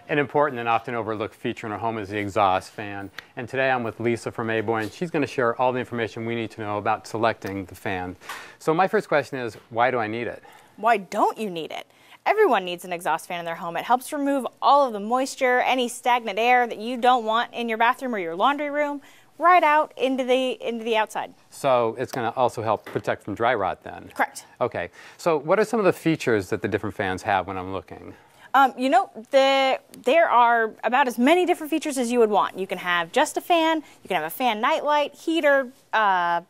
An important and often overlooked feature in our home is the exhaust fan. And today I'm with Lisa from Aboy, and she's going to share all the information we need to know about selecting the fan. So my first question is, why do I need it? Why don't you need it? Everyone needs an exhaust fan in their home. It helps remove all of the moisture, any stagnant air that you don't want in your bathroom or your laundry room, right out into the outside. So it's going to also help protect from dry rot then? Correct. Okay. So what are some of the features that the different fans have when I'm looking? You know, there are about as many different features as you would want. You can have just a fan, you can have a fan nightlight, heater, a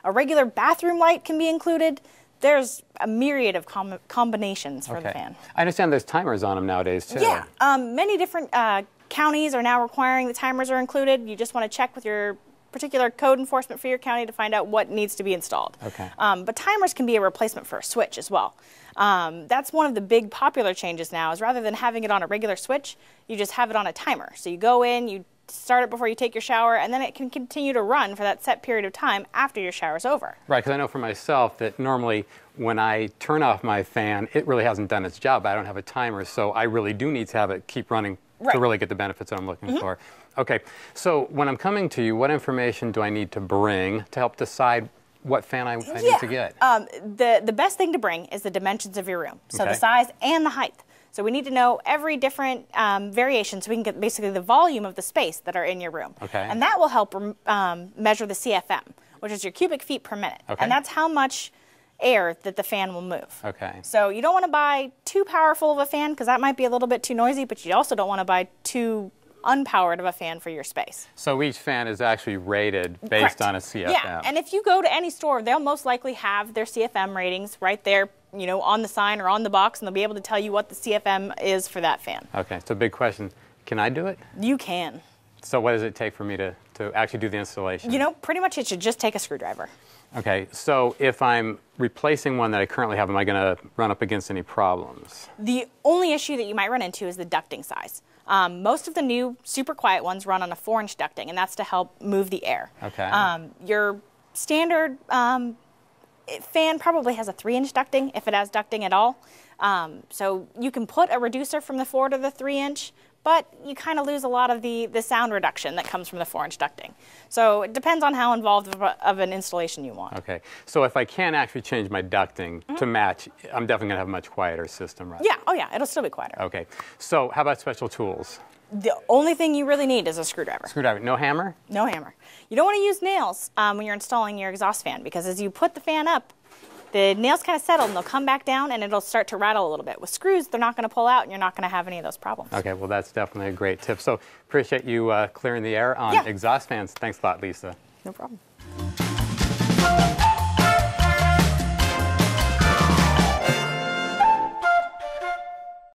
regular bathroom light can be included. There's a myriad of combinations for the fan. I understand there's timers on them nowadays too. Yeah, many different counties are now requiring the timers are included. You just want to check with your particular code enforcement for your county to find out what needs to be installed. Okay. But timers can be a replacement for a switch as well. That's one of the big popular changes now, is rather than having it on a regular switch, you just have it on a timer. So you go in, you start it before you take your shower, and then it can continue to run for that set period of time after your shower's over. Right, because I know for myself that normally when I turn off my fan, it really hasn't done its job. I don't have a timer, so I really do need to have it keep running to really get the benefits that I'm looking for. Okay, so when I'm coming to you, what information do I need to bring to help decide what fan I need to get? The best thing to bring is the dimensions of your room, so the size and the height. So we need to know every different variation so we can get basically the volume of the space that are in your room. Okay. And that will help measure the CFM, which is your cubic feet per minute. Okay. And that's how much air that the fan will move. Okay. So you don't want to buy too powerful of a fan because that might be a little bit too noisy, but you also don't want to buy too unpowered of a fan for your space. So each fan is actually rated based on a CFM. Yeah, and if you go to any store, they'll most likely have their CFM ratings right there, you know, on the sign or on the box, and they'll be able to tell you what the CFM is for that fan. Okay, so big question. Can I do it? You can. So what does it take for me to actually do the installation? You know, pretty much it should just take a screwdriver. Okay, so if I'm replacing one that I currently have, am I going to run up against any problems? The only issue that you might run into is the ducting size. Most of the new super quiet ones run on a 4-inch ducting, and that's to help move the air. Okay. Your standard fan probably has a 3-inch ducting, if it has ducting at all. So you can put a reducer from the 4 to the 3-inch, but you kind of lose a lot of the sound reduction that comes from the 4-inch ducting. So it depends on how involved of an installation you want. Okay, so if I can't actually change my ducting to match, I'm definitely going to have a much quieter system, right? Yeah, oh yeah, it'll still be quieter. Okay, so how about special tools? The only thing you really need is a screwdriver. Screwdriver, no hammer? No hammer. You don't want to use nails when you're installing your exhaust fan, because as you put the fan up, the nails kind of settle and they'll come back down and it'll start to rattle a little bit. With screws, they're not going to pull out and you're not going to have any of those problems. Okay, well that's definitely a great tip. So appreciate you clearing the air on exhaust fans. Thanks a lot, Lisa. No problem.